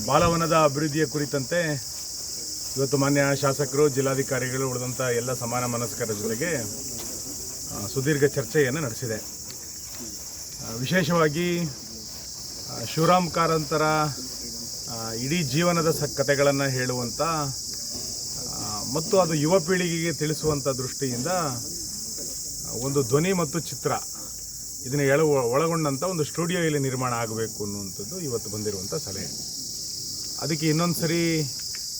ಬಾಲವನದ ಅಭಿವೃದ್ಧಿಯ ಕುರಿತಂತೆ ಇವತ್ತು ಮಾನ್ಯ ಶಾಸಕರು, ಜಿಲ್ಲಾಧಿಕಾರಿಗಳು ಉಳಿದಂಥ ಎಲ್ಲ ಸಮಾನ ಮನಸ್ಕರ ಜೊತೆಗೆ ಸುದೀರ್ಘ ಚರ್ಚೆಯನ್ನು ನಡೆಸಿದೆ. ವಿಶೇಷವಾಗಿ ಶಿವರಾಮ್ ಕಾರಂತರ ಇಡೀ ಜೀವನದ ಕಥೆಗಳನ್ನು ಹೇಳುವಂಥ ಮತ್ತು ಅದು ಯುವ ಪೀಳಿಗೆಗೆ ತಿಳಿಸುವಂಥ ದೃಷ್ಟಿಯಿಂದ ಒಂದು ಧ್ವನಿ ಮತ್ತು ಚಿತ್ರ ಇದನ್ನು ಒಳಗೊಂಡಂಥ ಒಂದು ಸ್ಟುಡಿಯೋ ಇಲ್ಲಿ ನಿರ್ಮಾಣ ಆಗಬೇಕು ಅನ್ನುವಂಥದ್ದು ಇವತ್ತು ಬಂದಿರುವಂಥ ಸಲಹೆ. ಅದಕ್ಕೆ ಇನ್ನೊಂದು ಸರಿ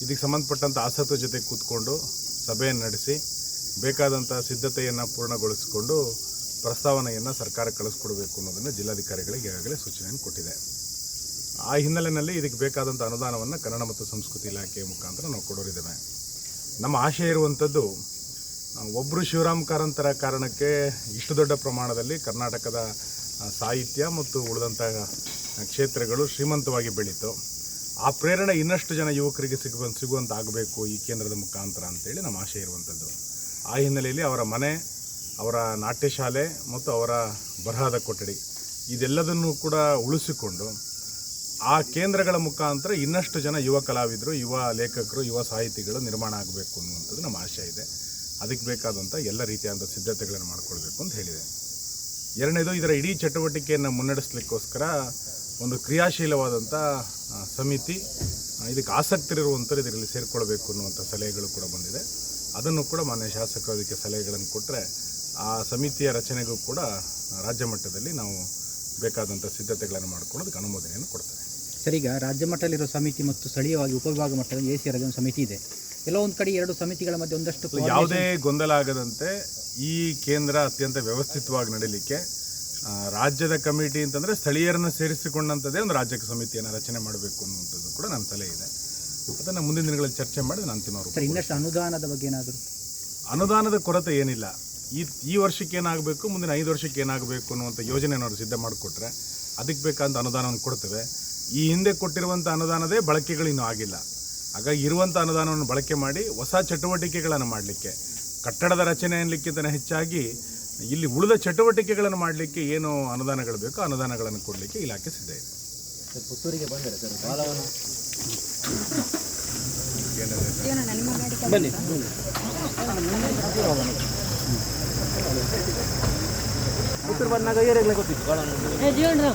ಇದಕ್ಕೆ ಸಂಬಂಧಪಟ್ಟಂಥ ಆಸಕ್ತರ ಜೊತೆ ಕೂತ್ಕೊಂಡು ಸಭೆಯನ್ನು ನಡೆಸಿ ಬೇಕಾದಂಥ ಸಿದ್ಧತೆಯನ್ನು ಪೂರ್ಣಗೊಳಿಸಿಕೊಂಡು ಪ್ರಸ್ತಾವನೆಯನ್ನು ಸರ್ಕಾರಕ್ಕೆ ಕಳಿಸ್ಕೊಡ್ಬೇಕು ಅನ್ನೋದನ್ನು ಜಿಲ್ಲಾಧಿಕಾರಿಗಳಿಗೆ ಈಗಾಗಲೇ ಸೂಚನೆಯನ್ನು ಕೊಟ್ಟಿದೆ. ಆ ಹಿನ್ನೆಲೆಯಲ್ಲಿ ಇದಕ್ಕೆ ಬೇಕಾದಂಥ ಅನುದಾನವನ್ನು ಕನ್ನಡ ಮತ್ತು ಸಂಸ್ಕೃತಿ ಇಲಾಖೆಯ ಮುಖಾಂತರ ನಾವು ಕೊಡೋರಿದ್ದೇವೆ. ನಮ್ಮ ಆಶಯ ಇರುವಂಥದ್ದು, ಒಬ್ಬರು ಶಿವರಾಮ್ ಕಾರಂತರ ಕಾರಣಕ್ಕೆ ಇಷ್ಟು ದೊಡ್ಡ ಪ್ರಮಾಣದಲ್ಲಿ ಕರ್ನಾಟಕದ ಸಾಹಿತ್ಯ ಮತ್ತು ಉಳಿದಂಥ ಕ್ಷೇತ್ರಗಳು ಶ್ರೀಮಂತವಾಗಿ ಬೆಳೀತು. ಆ ಪ್ರೇರಣೆ ಇನ್ನಷ್ಟು ಜನ ಯುವಕರಿಗೆ ಸಿಗುವಂತ ಆಗಬೇಕು ಈ ಕೇಂದ್ರದ ಮುಖಾಂತರ ಅಂತೇಳಿ ನಮ್ಮ ಆಶಯ ಇರುವಂಥದ್ದು. ಆ ಹಿನ್ನೆಲೆಯಲ್ಲಿ ಅವರ ಮನೆ, ಅವರ ನಾಟ್ಯ ಶಾಲೆ ಮತ್ತು ಅವರ ಬರಹದ ಕೊಠಡಿ ಇದೆಲ್ಲದನ್ನು ಕೂಡ ಉಳಿಸಿಕೊಂಡು ಆ ಕೇಂದ್ರಗಳ ಮುಖಾಂತರ ಇನ್ನಷ್ಟು ಜನ ಯುವ ಕಲಾವಿದರು, ಯುವ ಲೇಖಕರು, ಯುವ ಸಾಹಿತಿಗಳು ನಿರ್ಮಾಣ ಆಗಬೇಕು ಅನ್ನುವಂಥದ್ದು ನಮ್ಮ ಆಶಯ ಇದೆ. ಅದಕ್ಕೆ ಬೇಕಾದಂಥ ಎಲ್ಲ ರೀತಿಯಾದ ಸಿದ್ಧತೆಗಳನ್ನು ಮಾಡಿಕೊಳ್ಬೇಕು ಅಂತ ಹೇಳಿದೆ. ಎರಡನೇದು, ಇದರ ಇಡೀ ಚಟುವಟಿಕೆಯನ್ನು ಮುನ್ನಡೆಸಲಿಕ್ಕೋಸ್ಕರ ಒಂದು ಕ್ರಿಯಾಶೀಲವಾದಂಥ ಸಮಿತಿ, ಇದಕ್ಕೆ ಆಸಕ್ತರಿರುವಂಥವ್ರು ಇದರಲ್ಲಿ ಸೇರಿಕೊಳ್ಬೇಕು ಅನ್ನುವಂಥ ಸಲಹೆಗಳು ಕೂಡ ಬಂದಿದೆ. ಅದನ್ನು ಕೂಡ ಮಾನ್ಯ ಶಾಸಕರು ಅದಕ್ಕೆ ಸಲಹೆಗಳನ್ನು ಕೊಟ್ಟರೆ ಆ ಸಮಿತಿಯ ರಚನೆಗೂ ಕೂಡ ರಾಜ್ಯ ಮಟ್ಟದಲ್ಲಿ ನಾವು ಬೇಕಾದಂಥ ಸಿದ್ಧತೆಗಳನ್ನು ಮಾಡಿಕೊಳ್ಳೋದಕ್ಕೆ ಅನುಮೋದನೆಯನ್ನು ಕೊಡ್ತಾರೆ. ಸರ್, ಈಗ ರಾಜ್ಯ ಮಟ್ಟದಲ್ಲಿರೋ ಸಮಿತಿ ಮತ್ತು ಸ್ಥಳೀಯವಾಗಿ ಉಪವಿಭಾಗ ಮಟ್ಟದಲ್ಲಿ AC ರಾಜ್ಯ ಸಮಿತಿ ಇದೆ. ಎಲ್ಲೋ ಒಂದು ಕಡೆ ಎರಡು ಸಮಿತಿಗಳ ಮಧ್ಯೆ ಒಂದಷ್ಟು ಯಾವುದೇ ಗೊಂದಲ ಆಗದಂತೆ ಈ ಕೇಂದ್ರ ಅತ್ಯಂತ ವ್ಯವಸ್ಥಿತವಾಗಿ ನಡೀಲಿಕ್ಕೆ ರಾಜ್ಯದ ಕಮಿಟಿ ಅಂತಂದರೆ ಸ್ಥಳೀಯರನ್ನು ಸೇರಿಸಿಕೊಂಡಂಥದ್ದೇ ಒಂದು ರಾಜ್ಯ ಸಮಿತಿಯನ್ನು ರಚನೆ ಮಾಡಬೇಕು ಅನ್ನುವಂಥದ್ದು ಕೂಡ ನನ್ನ ಸಲಹೆ ಇದೆ. ಅದನ್ನು ಮುಂದಿನ ದಿನಗಳಲ್ಲಿ ಚರ್ಚೆ ಮಾಡಿ ನಾನು ಅಂತಿಮ ರೂಪ. ಇನ್ನಷ್ಟು ಅನುದಾನದ ಬಗ್ಗೆ ಏನಾದರೂ? ಅನುದಾನದ ಕೊರತೆ ಏನಿಲ್ಲ. ಈ ವರ್ಷಕ್ಕೆ ಏನಾಗಬೇಕು, ಮುಂದಿನ 5 ವರ್ಷಕ್ಕೆ ಏನಾಗಬೇಕು ಅನ್ನುವಂಥ ಯೋಜನೆಯನ್ನು ಅವರು ಸಿದ್ಧ ಮಾಡಿಕೊಟ್ರೆ ಅದಕ್ಕೆ ಬೇಕಾದಂಥ ಅನುದಾನವನ್ನು ಕೊಡ್ತೇವೆ. ಈ ಹಿಂದೆ ಕೊಟ್ಟಿರುವಂಥ ಅನುದಾನದೇ ಬಳಕೆಗಳು ಇನ್ನೂ ಆಗಿಲ್ಲ. ಹಾಗಾಗಿ ಇರುವಂಥ ಅನುದಾನವನ್ನು ಬಳಕೆ ಮಾಡಿ ಹೊಸ ಚಟುವಟಿಕೆಗಳನ್ನು ಮಾಡಲಿಕ್ಕೆ, ಕಟ್ಟಡದ ರಚನೆ ಅನ್ನಲಿಕ್ಕಿಂತ ಹೆಚ್ಚಾಗಿ ಇಲ್ಲಿ ಉಳಿದ ಚಟುವಟಿಕೆಗಳನ್ನು ಮಾಡಲಿಕ್ಕೆ ಏನು ಅನುದಾನಗಳು ಬೇಕೋ ಅನುದಾನಗಳನ್ನು ಕೊಡಲಿಕ್ಕೆ ಇಲಾಖೆ ಸಿದ್ಧ ಇದೆ. ಪುತ್ತೂರಿಗೆ ಬಂದರೆ ಸರ್ ಬಾಲವನ ಬನ್ನಿ ಪುತ್ತೂರು ಬಂದಾಗ ಏರಿಯಾಗಲೇ ಗೊತ್ತಿತ್ತು ಬಾಲವನ